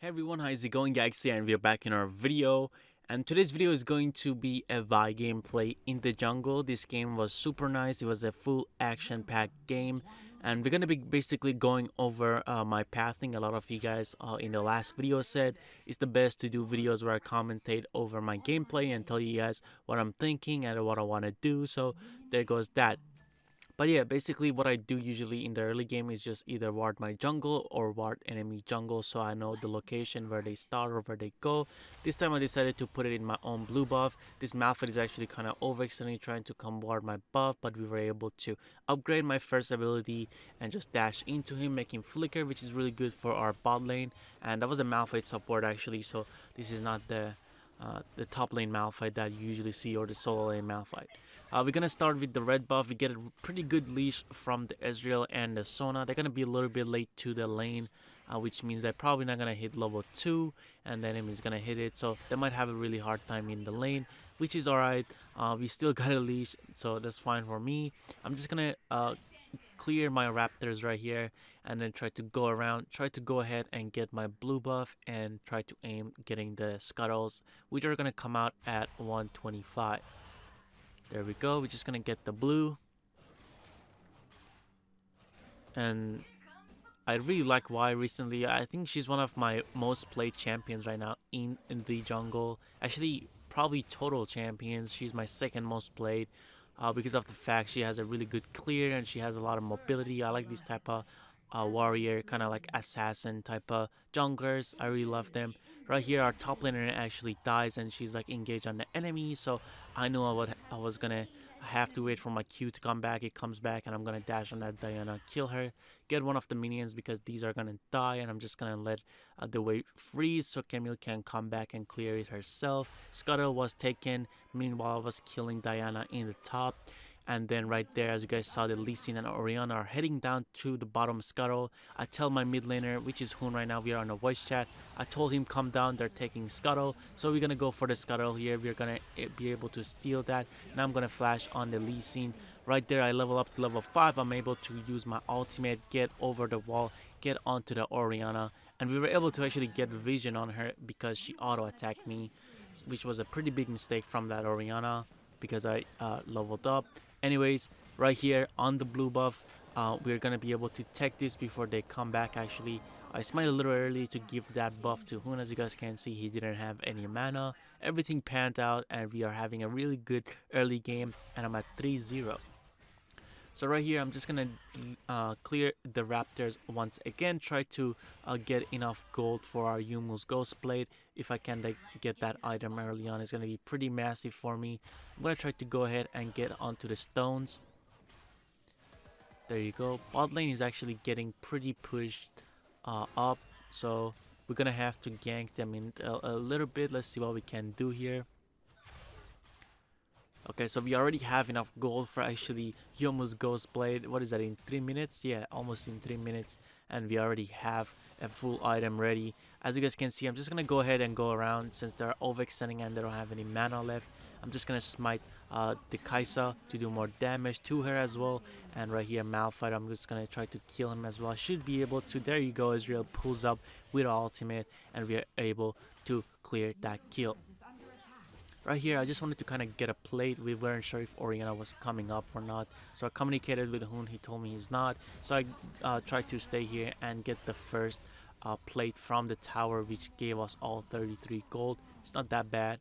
Hey everyone, how is it going? YikeZ and we are back in our video. And today's video is going to be a Vi gameplay in the jungle. This game was super nice. It was a full action-packed game. And we're going to be basically going over my pathing. A lot of you guys in the last video said it's the best to do videos where I commentate over my gameplay and tell you guys what I'm thinking and what I want to do. So there goes that. But yeah, basically what I do usually in the early game is just either ward my jungle or ward enemy jungle so I know the location where they start or where they go. This time I decided to put it in my own blue buff. This Malphite is actually kind of overextending trying to come ward my buff, but we were able to upgrade my first ability and just dash into him, make him flicker, which is really good for our bot lane. And that was a Malphite support actually, so this is not the top lane Malphite that you usually see or the solo lane Malphite. We're gonna start with the red buff. We get a pretty good leash from the Ezreal and the Sona. They're gonna be a little bit late to the lane, which means they're probably not gonna hit level 2 and the enemy is gonna hit it, so they might have a really hard time in the lane, which is alright. We still got a leash, so that's fine for me. I'm just gonna clear my raptors right here and then try to go around, try to go ahead and get my blue buff and try to aim getting the scuttles, which are gonna come out at 125. There we go. We're just gonna get the blue. And I really like Y recently. I think she's one of my most played champions right now in the jungle. Actually, probably total champions. She's my second most played because of the fact she has a really good clear and she has a lot of mobility. I like these type of warrior, kind of like assassin type of junglers. I really love them. Right here, our top laner actually dies and she's like engaged on the enemy, so I knew I was gonna have to wait for my Q to come back. It comes back and I'm gonna dash on that Diana, kill her, get one of the minions because these are gonna die, and I'm just gonna let the wave freeze so Camille can come back and clear it herself. Scuttle was taken, meanwhile I was killing Diana in the top. And then right there, as you guys saw, the Lee Sin and Orianna are heading down to the bottom scuttle. I tell my mid laner, which is Hoon right now, we are on a voice chat. I told him come down, they're taking scuttle. So we're gonna go for the scuttle here. We're gonna be able to steal that. Now I'm gonna flash on the Lee Sin. Right there, I level up to level 5. I'm able to use my ultimate, get over the wall, get onto the Orianna. And we were able to actually get vision on her because she auto-attacked me, which was a pretty big mistake from that Orianna because I leveled up. Anyways, right here on the blue buff, we're gonna be able to tech this before they come back. Actually, I smite a little early to give that buff to Hoon. As you guys can see, he didn't have any mana. Everything panned out and we are having a really good early game, and I'm at 3-0. So right here, I'm just gonna clear the raptors once again, try to get enough gold for our Yumu's Ghost Blade. If I can like, get that item early on, it's gonna be pretty massive for me. I'm gonna try to go ahead and get onto the stones. There you go. Bot lane is actually getting pretty pushed up, so we're gonna have to gank them in a little bit. Let's see what we can do here. Okay, so we already have enough gold for actually Yomu's Ghost Blade. What is that, in 3 minutes? Yeah, almost in 3 minutes. And we already have a full item ready. As you guys can see, I'm just going to go ahead and go around since they're overextending and they don't have any mana left. I'm just going to smite the Kaisa to do more damage to her as well. And right here, Malphite, I'm just going to try to kill him as well. I should be able to. There you go, Ezreal pulls up with ultimate and we are able to clear that kill. Right here, I just wanted to kind of get a plate. We weren't sure if Orianna was coming up or not. So I communicated with Hoon. He told me he's not. So I tried to stay here and get the first plate from the tower, which gave us all 33 gold. It's not that bad.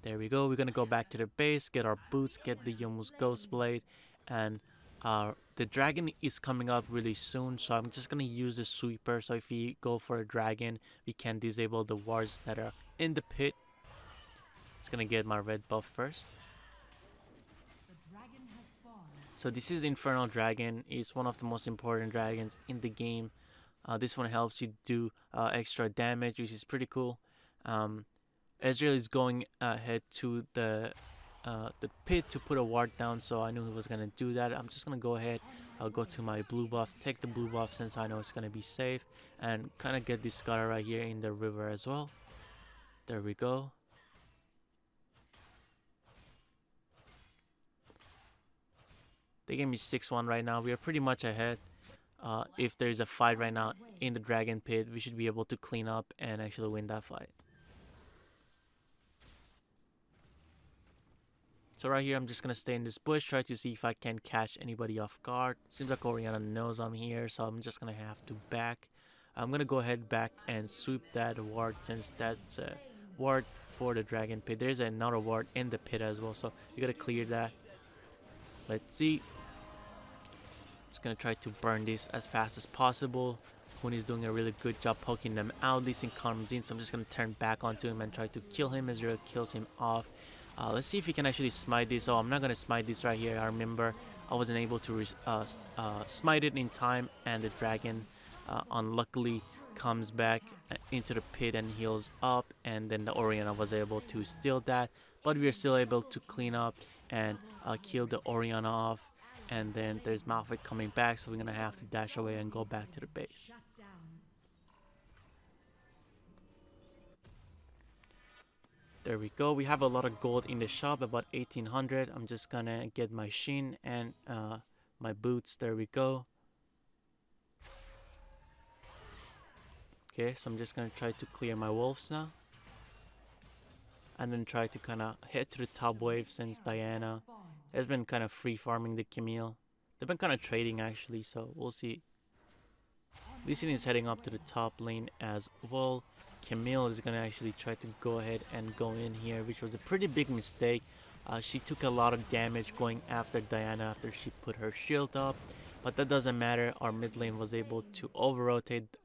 There we go. We're going to go back to the base, get our boots, get the Yomu's Ghost Blade. And the dragon is coming up really soon. So I'm just going to use the sweeper. So if we go for a dragon, we can disable the wards that are in the pit. Just gonna get my red buff first. So this is the Infernal Dragon. It's one of the most important dragons in the game. This one helps you do extra damage, which is pretty cool. Ezreal is going ahead to the pit to put a ward down, so I knew he was gonna do that. I'm just gonna go ahead. I'll go to my blue buff, take the blue buff since I know it's gonna be safe, and kind of get this scar right here in the river as well. There we go. They gave me 6-1 right now. We are pretty much ahead. if there's a fight right now in the dragon pit, we should be able to clean up and actually win that fight. So right here, I'm just gonna stay in this bush, try to see if I can catch anybody off guard. Seems like Orianna knows I'm here, so I'm just gonna have to back. I'm gonna go ahead back and sweep that ward, since that's a ward for the dragon pit. There's another ward in the pit as well, so you gotta clear that. Let's see. Just gonna try to burn this as fast as possible. Hoon is doing a really good job poking them out. Lee Sin comes in, so I'm just gonna turn back onto him and try to kill him. Ezreal kills him off. Let's see if he can actually smite this. Oh, I'm not gonna smite this right here. I remember I wasn't able to smite it in time, and the dragon unluckily comes back into the pit and heals up, and then the Orianna was able to steal that, but we are still able to clean up and kill the Orianna off. And then there's Malphite coming back, so we're gonna have to dash away and go back to the base. There we go. We have a lot of gold in the shop, about 1800. I'm just gonna get my shin and my boots. There we go. Okay, so I'm just gonna try to clear my wolves now, and then try to kind of head to the top wave, since Diana has been kind of free farming the Camille. They've been kind of trading actually, so we'll see. Lee Sin is heading up to the top lane as well. Camille is gonna actually try to go ahead and go in here, which was a pretty big mistake. She took a lot of damage going after Diana after she put her shield up, but that doesn't matter. Our mid lane was able to over-rotate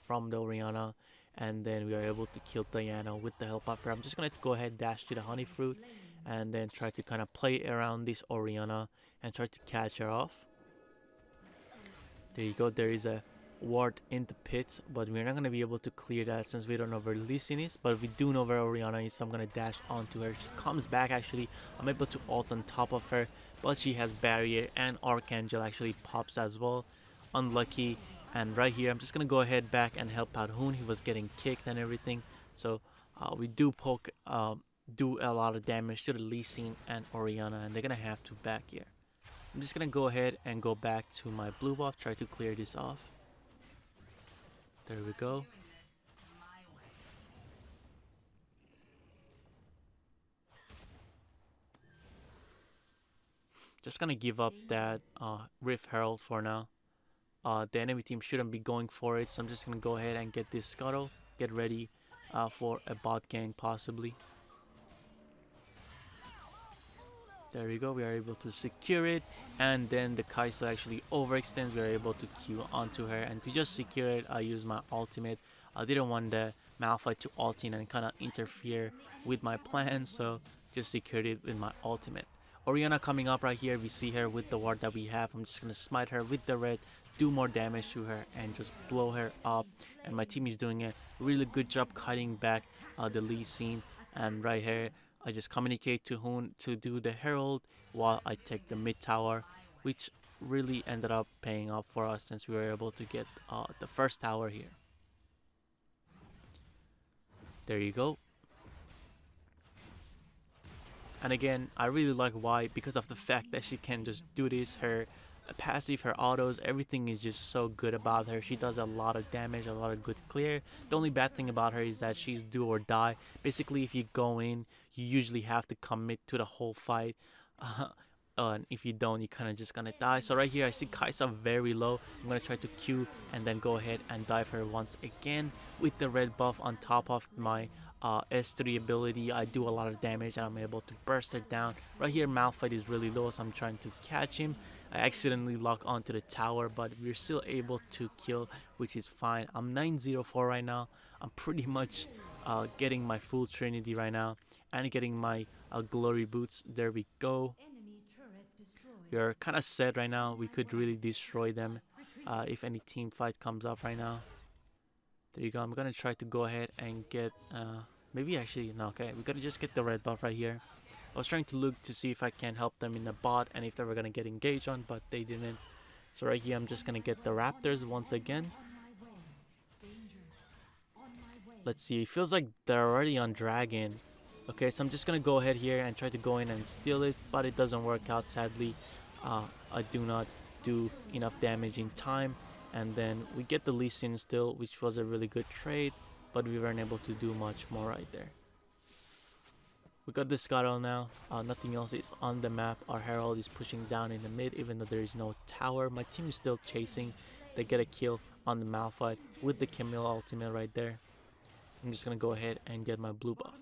from the Orianna, and then we are able to kill Diana with the help of her. I'm just gonna go ahead, dash to the honey fruit, and then try to kind of play around this Orianna and try to catch her off. There you go. There is a ward in the pit, but we're not going to be able to clear that since we don't know where Lee Sin is, but we do know where Orianna is, so I'm going to dash onto her. She comes back actually. I'm able to ult on top of her, but she has barrier, and Archangel actually pops as well. Unlucky. And right here, I'm just going to go ahead back and help out Hoon. He was getting kicked and everything, so we do do a lot of damage to the Lee Sin and Orianna, and they're going to have to back here. I'm just going to go ahead and go back to my blue buff, try to clear this off. There we go. Just gonna give up that Rift Herald for now. The enemy team shouldn't be going for it, so I'm just gonna go ahead and get this Scuttle. Get ready for a bot gang possibly. There we go, we are able to secure it, and then the Kai'Sa actually overextends. We are able to Q onto her, and to just secure it, I use my ultimate. I didn't want the Malphite to ult in and kind of interfere with my plan, so just secured it with my ultimate. Orianna coming up right here, we see her with the ward that we have. I'm just going to smite her with the red, do more damage to her, and just blow her up. And my team is doing a really good job cutting back the Lee Sin, and right here, I just communicate to Hoon to do the Herald while I take the mid tower, which really ended up paying off for us since we were able to get the first tower here. There you go. And again, I really like Y because of the fact that she can just do this. Her passive, her autos, everything is just so good about her. She does a lot of damage, a lot of good clear. The only bad thing about her is that she's do or die. Basically, if you go in, you usually have to commit to the whole fight. And if you don't, you kind of just gonna die. So right here, I see Kai'Sa very low. I'm gonna try to Q and then go ahead and dive her once again with the red buff on top of my S3 ability. I do a lot of damage and I'm able to burst her down. Right here, Malphite is really low, so I'm trying to catch him. I accidentally lock onto the tower, but we're still able to kill, which is fine. I'm 904 right now. I'm pretty much getting my full trinity right now and getting my glory boots. There we go. We are kind of set right now. We could really destroy them if any team fight comes up right now. There you go. I'm gonna try to go ahead and get maybe actually no, okay, we gotta just get the red buff right here. I was trying to look to see if I can help them in the bot and if they were gonna get engaged on, but they didn't. So right here, I'm just gonna get the raptors once again. Let's see. It feels like they're already on dragon. Okay, so I'm just gonna go ahead here and try to go in and steal it, but it doesn't work out sadly. I do not do enough damage in time, And then we get the Lee Sin still, which was a really good trade, but we weren't able to do much more right there. We got the Scuttle now. Nothing else is on the map. Our Herald is pushing down in the mid, even though there is no tower. My team is still chasing. They get a kill on the Malphite with the Camille ultimate right there. I'm just gonna go ahead and get my blue buff.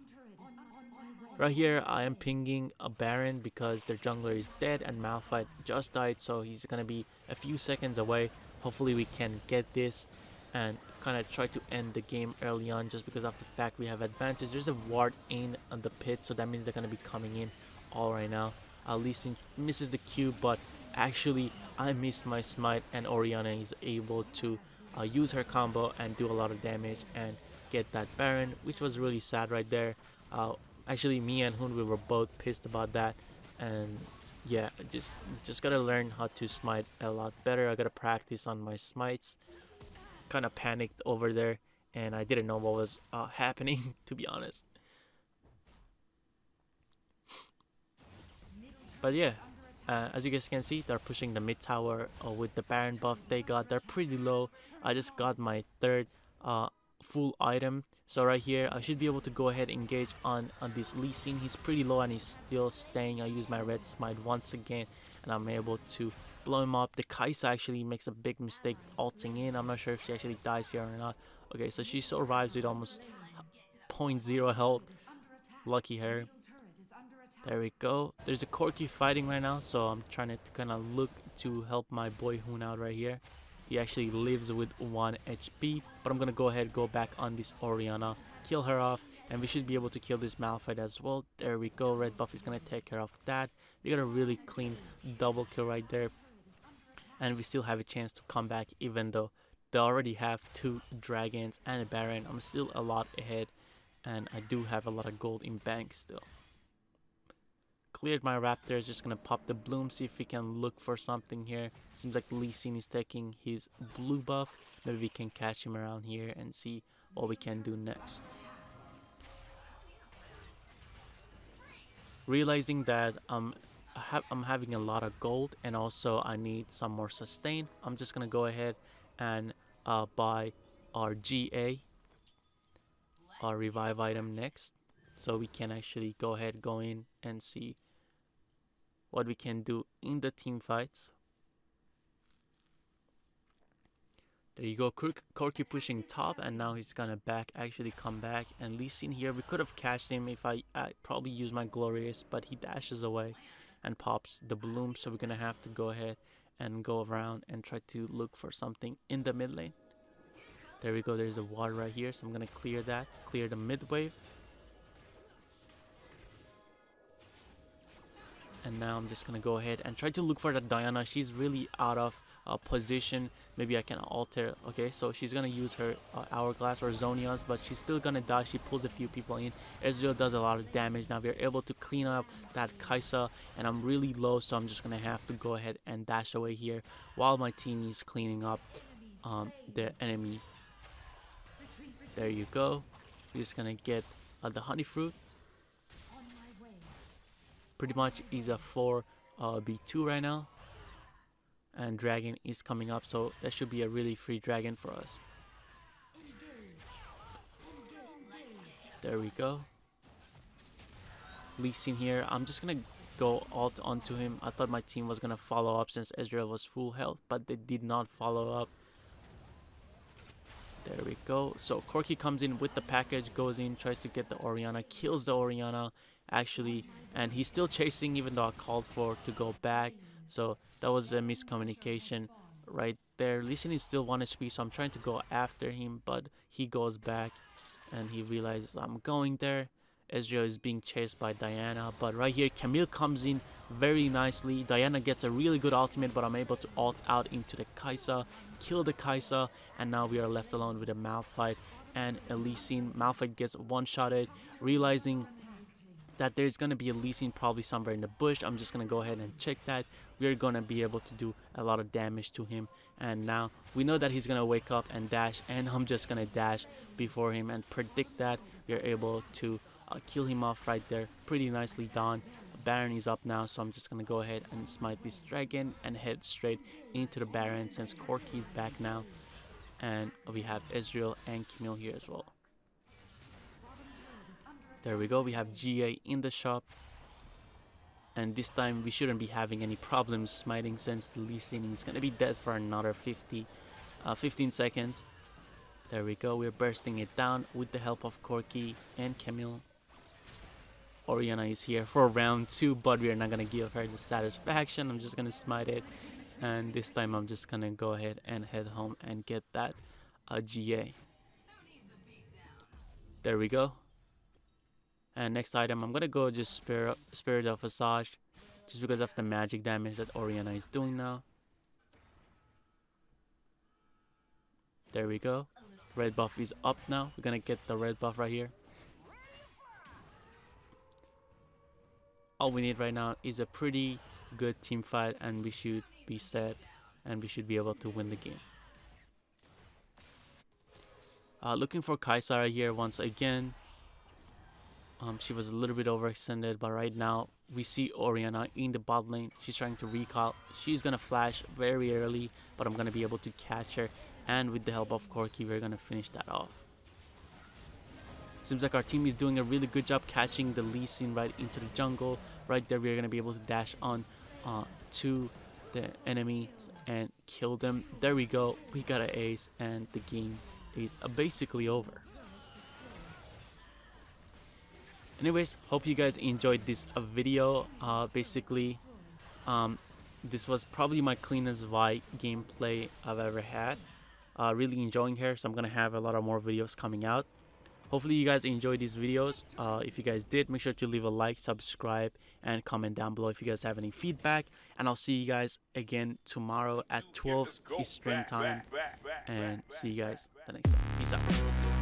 Right here, I am pinging a Baron because their jungler is dead and Malphite just died, so he's gonna be a few seconds away. Hopefully we can get this and kind of try to end the game early on, just because of the fact we have advantage. There's a ward in on the pit, so that means they're gonna be coming in all right now. Lee Sin misses the Q, but actually I missed my smite, and Orianna is able to use her combo and do a lot of damage and get that Baron, which was really sad right there. Actually, me and Hoon, we were both pissed about that, and yeah, just gotta learn how to smite a lot better. I gotta practice on my smites. Kind of panicked over there, and I didn't know what was happening, to be honest. But yeah, as you guys can see, they're pushing the mid tower with the Baron buff they got. They're pretty low. I just got my third full item, so right here I should be able to go ahead and engage on this Lee Sin. He's pretty low and he's still staying. I use my red smite once again, and I'm able to blow him up. The YikeZ actually makes a big mistake ulting in. I'm not sure if she actually dies here or not. Okay, so she survives with almost 0.0 health. Lucky her. There we go. There's a Corki fighting right now, so I'm trying to kind of look to help my boy Hoon out right here. He actually lives with 1 HP, but I'm gonna go ahead, go back on this Orianna, kill her off, and we should be able to kill this Malphite as well. There we go. Red buff is gonna take care of that. We got a really clean double kill right there, and we still have a chance to come back, even though they already have 2 dragons and a Baron. I'm still a lot ahead, and I do have a lot of gold in bank still. Cleared my Raptors, just gonna pop the bloom, see if we can look for something here. Seems like Lee Sin is taking his blue buff. Maybe we can catch him around here and see what we can do next. Realizing that I'm having a lot of gold, and also I need some more sustain, I'm just gonna go ahead and buy our GA, our revive item next, so we can actually go in and see what we can do in the team fights. There you go. Corki pushing top, and now he's gonna actually come back. And Lee Sin here, we could have catched him if I probably used my Glorious, but he dashes away and pops the bloom, so we're gonna have to go ahead and go around and try to look for something in the mid lane. There we go. There's a ward right here, so I'm gonna clear that, clear the mid wave. And now I'm just gonna go ahead and try to look for that Diana. She's really out of position. Maybe I can alter. Okay, so she's gonna use her Hourglass or Zonias, but she's still gonna die. She pulls a few people in. Ezreal does a lot of damage. Now we're able to clean up that YikeZ, and I'm really low, so I'm just gonna have to go ahead and dash away here while my team is cleaning up the enemy. There you go. We're just gonna get the honey fruit. Pretty much is a 4v2 right now, and dragon is coming up, so that should be a really free dragon for us. There we go. Lee Sin here. I'm just gonna go alt onto him. I thought my team was gonna follow up since Ezreal was full health, but they did not follow up. There we go. So Corki comes in with the package, goes in, tries to get the Orianna, kills the Orianna actually, and he's still chasing even though I called for to go back. So that was a miscommunication right there. Lee Sin is still 1 HP, so I'm trying to go after him, but he goes back and he realizes I'm going there. Ezreal is being chased by Diana, but right here Camille comes in very nicely. Diana gets a really good ultimate, but I'm able to ult out into the YikeZ, kill the YikeZ, and now we are left alone with a Malphite and a Lee Sin. Malphite gets one-shotted. Realizing that there's going to be a Lee Sin probably somewhere in the bush, I'm just going to go ahead and check that. We're going to be able to do a lot of damage to him, and now we know that he's going to wake up and dash, and I'm just going to dash before him and predict that. We're able to kill him off right there. Pretty nicely done Baron is up now, so I'm just gonna go ahead and smite this dragon and head straight into the Baron since Corki is back now. And we have Ezreal and Camille here as well. There we go, we have GA in the shop. And this time we shouldn't be having any problems smiting since the Lee Sin is gonna be dead for another 15 seconds. There we go, we're bursting it down with the help of Corki and Camille. Orianna is here for round 2, but we're not gonna give her the satisfaction. I'm just gonna smite it, and this time I'm just gonna go ahead and head home and get that GA. There we go. And next item, I'm gonna go just Spirit of Visage, just because of the magic damage that Orianna is doing now. There we go. Red buff is up now. We're gonna get the red buff right here. All we need right now is a pretty good team fight, and we should be set, and we should be able to win the game. Looking for Kaisara here once again. She was a little bit overextended, but right now we see Orianna in the bot lane. She's trying to recall. She's gonna flash very early, but I'm gonna be able to catch her, and with the help of Corki, we're gonna finish that off. Seems like our team is doing a really good job catching the Lee Sin right into the jungle. Right there, we're gonna be able to dash on to the enemies and kill them. There we go, we got an ace, and the game is basically over. Anyways, hope you guys enjoyed this video. Basically, this was probably my cleanest Vi gameplay I've ever had. Really enjoying her, so I'm gonna have a lot of more videos coming out. Hopefully you guys enjoyed these videos. If you guys did, make sure to leave a like, subscribe, and comment down below if you guys have any feedback. And I'll see you guys again tomorrow at 12 Eastern time. And see you guys the next time. Peace out.